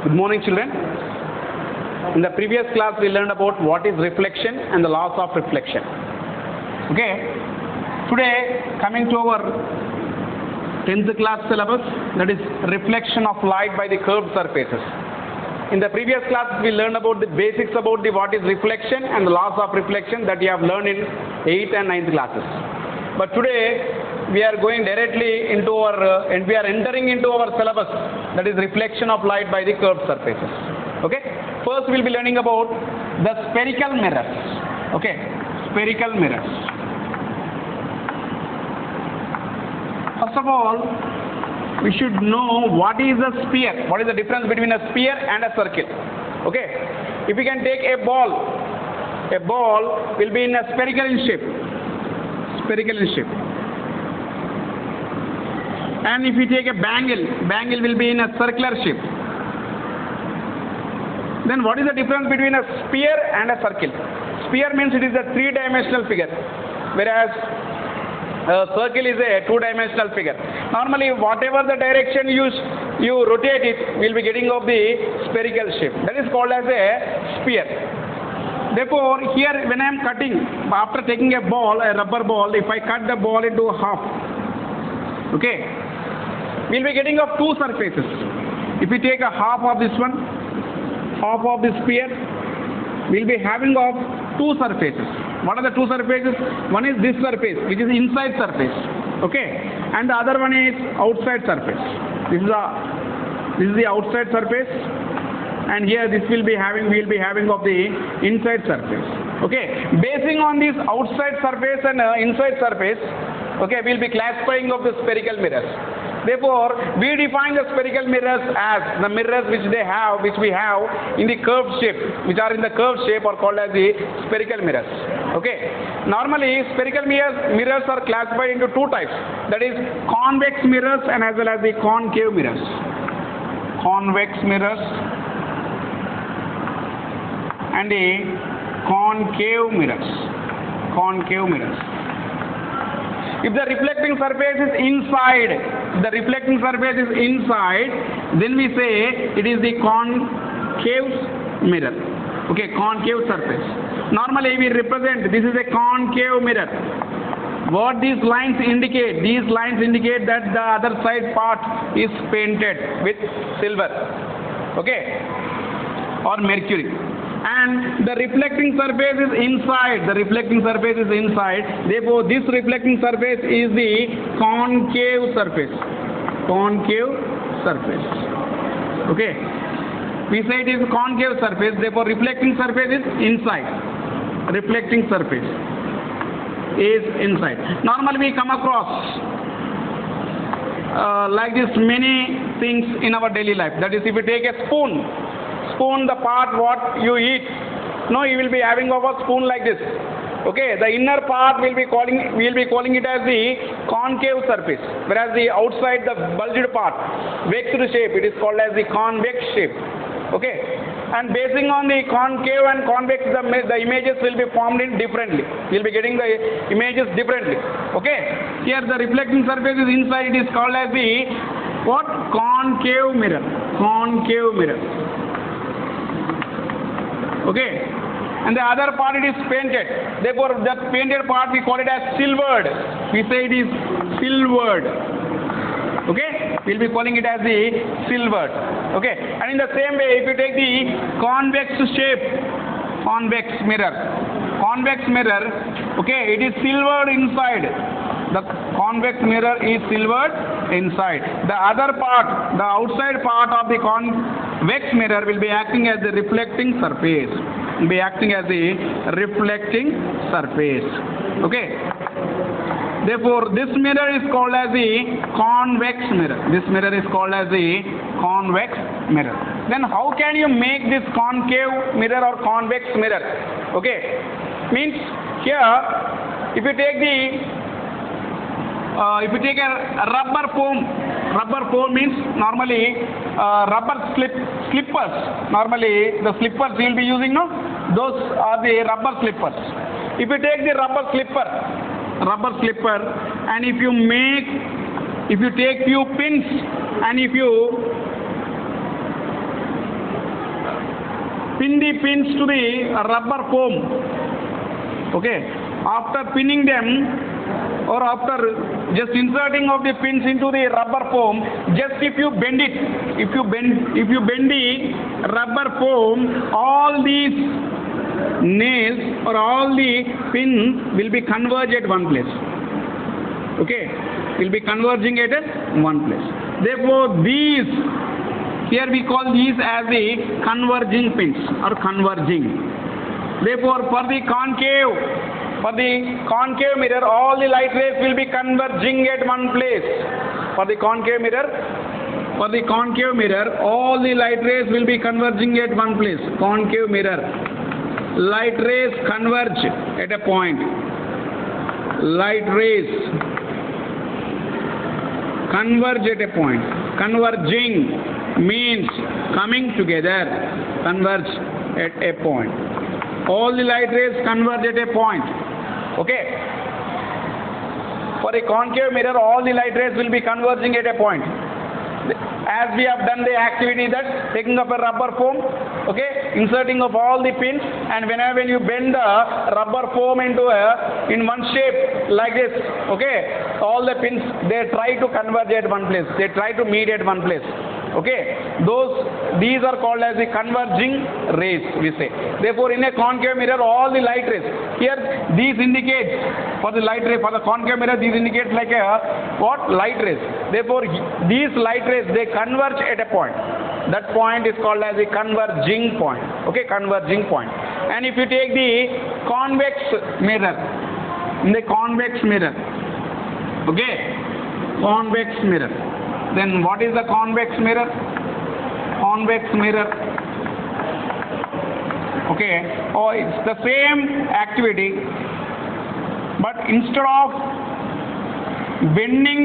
Good morning, children. In the previous class, we learned about what is reflection and the laws of reflection. Okay. Today, coming to our 10th class syllabus, that is reflection of light by the curved surfaces. In the previous class, we learned about the basics about what is reflection and the laws of reflection that you have learned in 8th and 9th classes. But today, we are going directly into our, and we are entering into our syllabus, that is reflection of light by the curved surfaces. Okay. First, we will be learning about the spherical mirrors. Okay. Spherical mirrors. First of all, we should know what is a sphere. What is the difference between a sphere and a circle? Okay. If we can take a ball will be in a spherical in shape. Spherical in shape. And if we take a bangle will be in a circular shape. Then what is the difference between a sphere and a circle? Sphere means it is a three-dimensional figure, whereas a circle is a two-dimensional figure. Normally, whatever the direction you rotate it, will be getting of the spherical shape. That is called as a sphere. Therefore, here when I am cutting, after taking a rubber ball, if I cut the ball into half, okay, we will be getting of two surfaces. If we take a half of this one, half of this sphere, we will be having of two surfaces. What are the two surfaces? One is this surface, which is inside surface, okay, and the other one is outside surface. This is the outside surface, and here this will be having, we will be having of the inside surface. Okay, basing on this outside surface and inside surface, okay, we will be classifying of the spherical mirrors. Therefore, we define the spherical mirrors as the mirrors which we have in the curved shape, which are in the curved shape, are called as the spherical mirrors. Okay. Normally, spherical mirrors are classified into two types. That is convex mirrors and as well as the concave mirrors. Convex mirrors and the concave mirrors. Concave mirrors. If the reflecting surface is inside, then we say it is the concave mirror. Okay, concave surface. Normally we represent, this is a concave mirror. What these lines indicate? These lines indicate that the other side part is painted with silver. Okay, or mercury. And the reflecting surface is inside. Therefore, this reflecting surface is the concave surface. Concave surface. Okay. We say it is concave surface. Therefore, reflecting surface is inside. Reflecting surface is inside. Normally, we come across like this many things in our daily life. That is, if you take a spoon, the part what you eat, no, you will be having of a spoon like this. Okay, the inner part we will be calling it as the concave surface, whereas the outside, the bulged part, vexed shape, it is called as the convex shape. Okay, and basing on the concave and convex, the images will be formed in differently. We will be getting the images differently. Okay, here the reflecting surface is inside. It is called as the what? Concave mirror. Concave mirror. Okay, and the other part it is painted. Therefore, that painted part we call it as silvered. We say it is silvered. Okay, we'll be calling it as the silvered. Okay, and in the same way, if you take the convex shape, convex mirror, okay, it is silvered inside. The convex mirror is silvered inside. The other part, the outside part of the convex mirror will be acting as the reflecting surface. Okay. Therefore, this mirror is called as the convex mirror. Then how can you make this concave mirror or convex mirror? Okay. Means here, if you take a rubber foam means normally rubber slippers. Normally the slippers you will be using, no? Those are the rubber slippers. If you take the rubber slipper and if you make if you take few pins and if you pin the pins to the rubber foam, okay, after pinning them or after just inserting of the pins into the rubber foam, just if you bend it, if you bend the rubber foam, all these nails or all the pins will be converged at one place, okay, will be converging at one place. Therefore these, here we call these as the converging pins or converging. Therefore for the concave mirror, all the light rays will be converging at one place. For the concave mirror, all the light rays will be converging at one place. Concave mirror, light rays converge at a point. Light rays converge at a point. Converging means coming together, converge at a point. All the light rays converge at a point. Okay. For a concave mirror, all the light rays will be converging at a point. As we have done the activity that taking up a rubber foam, okay, inserting of all the pins, and whenever you bend the rubber foam into in one shape like this, okay, all the pins, they try to converge at one place, they try to meet at one place. Okay, these are called as the converging rays, we say. Therefore, in a concave mirror, all the light rays, here these indicate for the light ray, for the concave mirror, these indicate like a what? Light rays. Therefore, these light rays, they converge at a point. That point is called as the converging point. Okay, converging point. And if you take the convex mirror, in the convex mirror, okay, convex mirror. Then what is the convex mirror? Convex mirror. Okay, it's the same activity, but instead of bending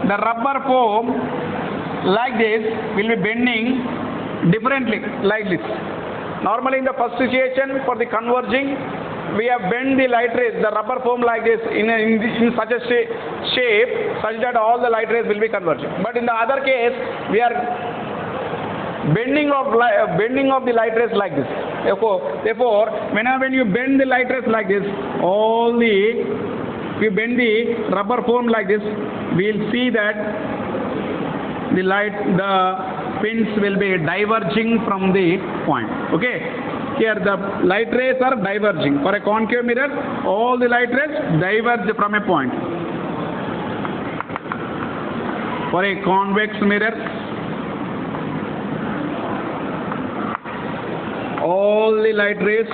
the rubber foam like this, we'll be bending differently like this. Normally in the first situation for the converging, we have bent the light rays, the rubber foam like this in such a shape such that all the light rays will be converging. But in the other case, we are bending of the light rays like this. Therefore, whenever you bend the light rays like this, if you bend the rubber foam like this, we'll see that the pins will be diverging from the point. Okay. Here the light rays are diverging. For a concave mirror, all the light rays diverge from a point. For a convex mirror, all the light rays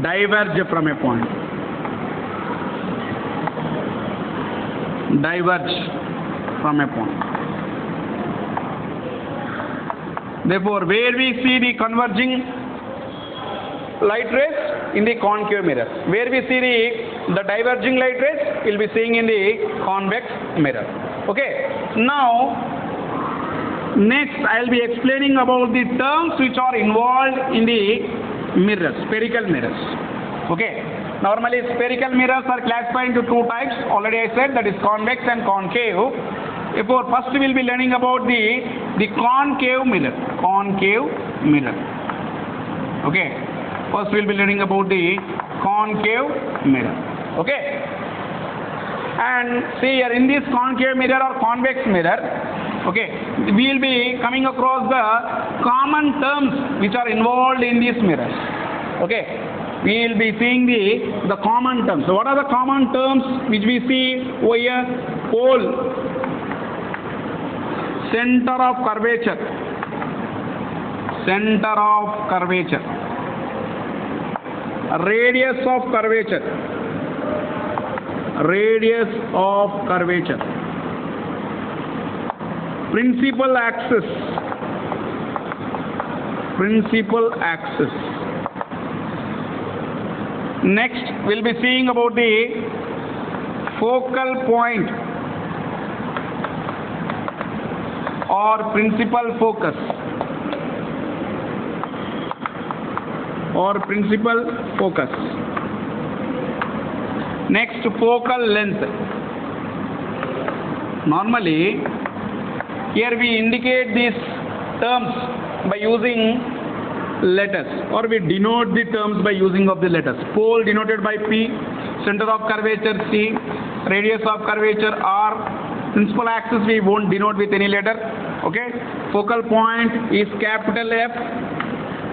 diverge from a point. Diverge from a point. Therefore, where we see the converging light rays? In the concave mirror. Where we see the diverging light rays? We'll be seeing in the convex mirror. Okay. Now, next I'll be explaining about the terms which are involved in the mirrors, spherical mirrors. Okay. Normally, spherical mirrors are classified into two types. Already I said, that is convex and concave. Therefore, first we will be learning about the concave mirror. Concave mirror. Okay. First we will be learning about the concave mirror. Okay. And see here in this concave mirror or convex mirror, okay, we will be coming across the common terms which are involved in these mirrors. Okay. We will be seeing the common terms. So what are the common terms which we see over here? Pole, center of curvature, radius of curvature, principal axis. Next, we'll be seeing about the focal point or principal focus. or principal focus. Next, focal length. Normally, here we indicate these terms by using letters, or we denote the terms by using of the letters. Pole denoted by P, center of curvature C, radius of curvature R, principal axis we won't denote with any letter. Okay, focal point is capital F,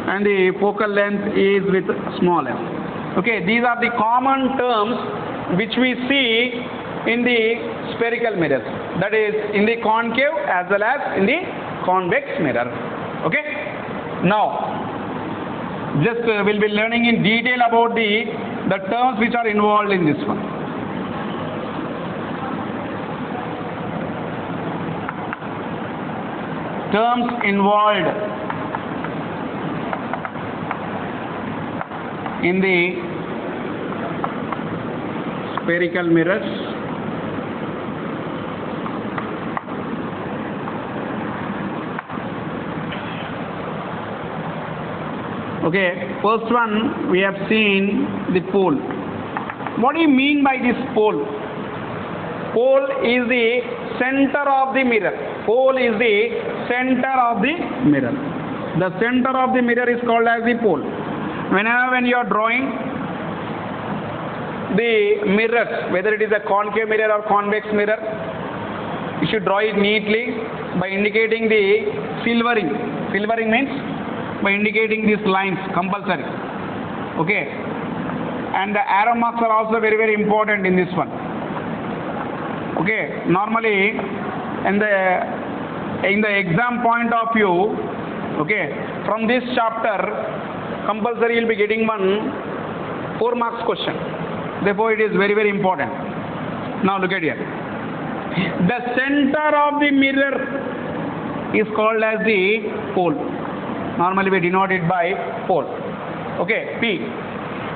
and the focal length is with small f. Okay, these are the common terms which we see in the spherical mirrors, that is in the concave as well as in the convex mirror. Okay, now just we'll be learning in detail about the terms which are involved in this one. Terms involved in the spherical mirrors. Okay, first one we have seen the pole. What do you mean by this pole? Pole is the center of the mirror. Pole is the center of the mirror. The center of the mirror is called as the pole. When you are drawing the mirrors, whether it is a concave mirror or convex mirror, you should draw it neatly by indicating the silvering. Silvering means by indicating these lines, compulsory. Okay, and the arrow marks are also very, very important in this one. Okay, normally in the exam point of view, okay, from this chapter compulsory you'll be getting one 4 marks question. Therefore it is very, very important. Now look at here. The center of the mirror is called as the pole. Normally we denote it by pole. Okay, P.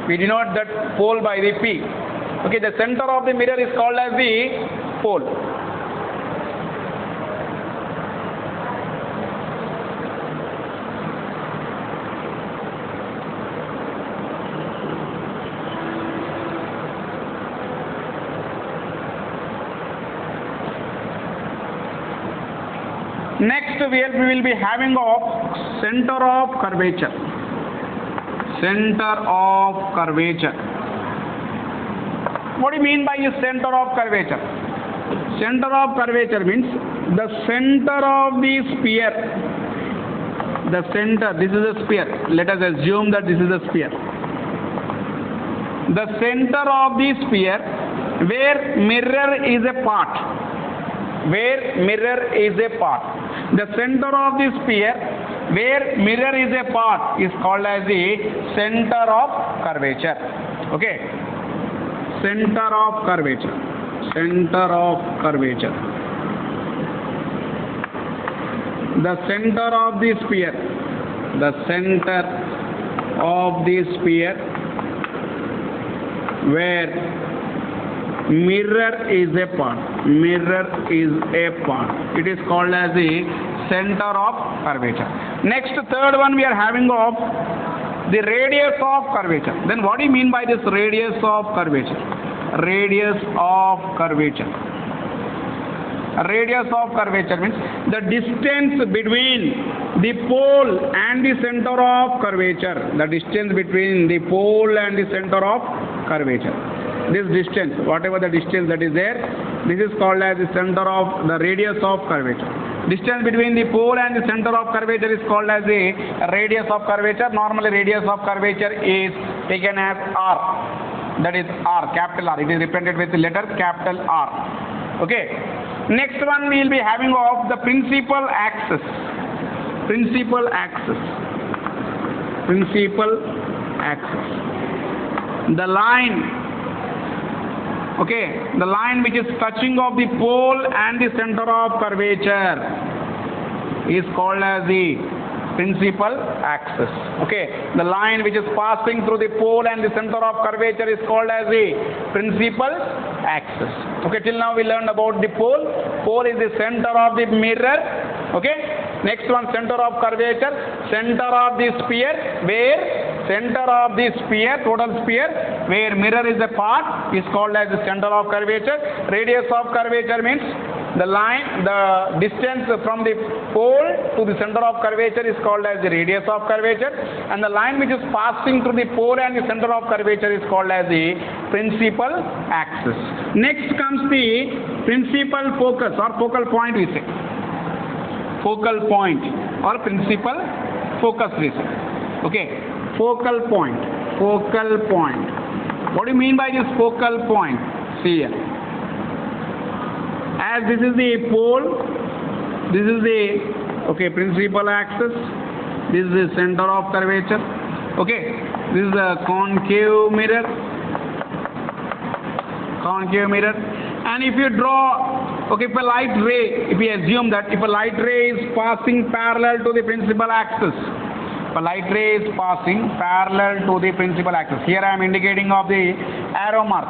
We denote that pole by the P. Okay, the center of the mirror is called as the pole. Next we will be having of center of curvature. Center of curvature. What do you mean by center of curvature? Center of curvature means the center of the sphere. The center, this is a sphere. Let us assume that this is a sphere. The center of the sphere where mirror is a part. Where mirror is a part. The center of the sphere where mirror is a part is called as the center of curvature. Okay, center of curvature. Center of curvature. The center of the sphere. The center of the sphere where mirror is a part. Mirror is a part. It is called as the center of curvature. Next, third one we are having of the radius of curvature. Then what do you mean by this radius of curvature? Radius of curvature. Radius of curvature means the distance between the pole and the center of curvature. The distance between the pole and the center of curvature. This distance, whatever the distance that is there, this is called as the center of the radius of curvature. Distance between the pole and the center of curvature is called as the radius of curvature. Normally radius of curvature is taken as R. That is R, capital R. It is represented with the letter capital R. Okay. Next one we will be having of the principal axis. Principal axis. Principal axis. The line. Okay, the line which is touching of the pole and the center of curvature is called as the principal axis. Okay, the line which is passing through the pole and the center of curvature is called as the principal axis. Okay, till now we learned about the pole. Pole is the center of the mirror. Okay, next one, center of curvature, center of the sphere where center of the sphere, total sphere, where mirror is a part, is called as the center of curvature. Radius of curvature means the line, the distance from the pole to the center of curvature is called as the radius of curvature, and the line which is passing through the pole and the center of curvature is called as the principal axis. Next comes the principal focus or focal point, we say. Focal point or principal focus, we say. Okay, focal point, focal point. What do you mean by this focal point? See here. As this is the pole, this is the principal axis, this is the center of curvature. Okay, this is the concave mirror, and if you draw, if a light ray, if we assume that if a light ray is passing parallel to the principal axis, a light ray is passing parallel to the principal axis. Here I am indicating of the arrow mark.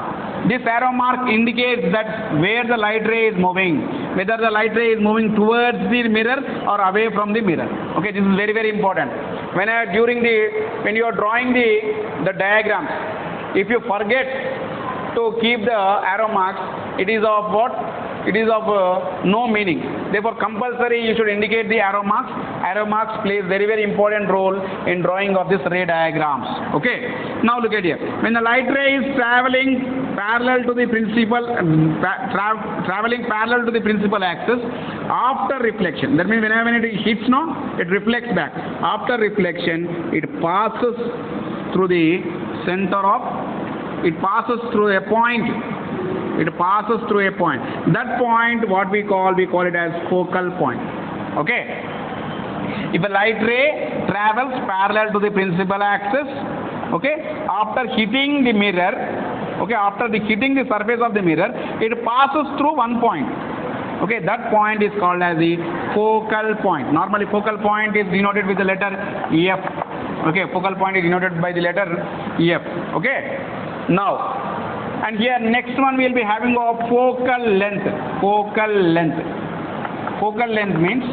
This arrow mark indicates that where the light ray is moving, whether the light ray is moving towards the mirror or away from the mirror. Okay, this is very, very important. When you are drawing the diagrams, if you forget to keep the arrow marks, it is of what? It is of no meaning. Therefore, compulsory you should indicate the arrow marks. Arrow marks plays very, very important role in drawing of this ray diagrams. Okay. Now look at here. When the light ray is traveling parallel to the principal axis, after reflection, that means whenever it hits it reflects back. After reflection, it passes through the center of, it passes through a point. It passes through a point. That point, what we call it as focal point. Okay. If a light ray travels parallel to the principal axis, okay, after hitting the mirror, okay, after hitting the surface of the mirror, it passes through one point. Okay, that point is called as the focal point. Normally, focal point is denoted with the letter F. Okay, focal point is denoted by the letter F. Okay. Now, and here next one we will be having a focal length. Focal length. Focal length means,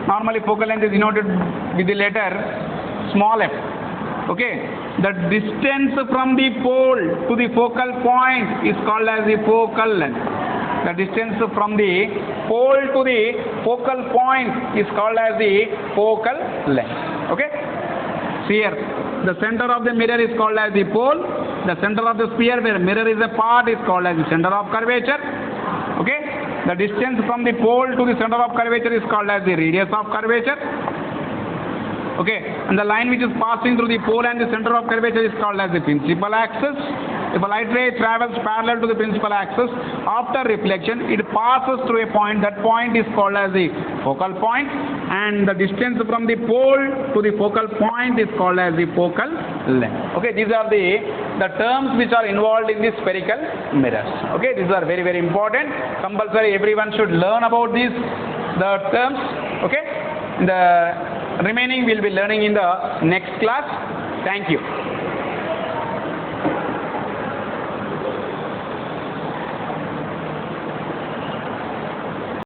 normally focal length is denoted with the letter small f. Okay. The distance from the pole to the focal point is called as the focal length. The distance from the pole to the focal point is called as the focal length. Okay. See here, the center of the mirror is called as the pole. The center of the sphere where mirror is a part is called as the center of curvature. Okay. The distance from the pole to the center of curvature is called as the radius of curvature. Okay. And the line which is passing through the pole and the center of curvature is called as the principal axis. If a light ray travels parallel to the principal axis, after reflection, it passes through a point. That point is called as the focal point, and the distance from the pole to the focal point is called as the focal length. Okay, these are the terms which are involved in the spherical mirrors. Okay, these are very, very important. Compulsory, everyone should learn about the terms. Okay, the remaining we'll be learning in the next class. Thank you.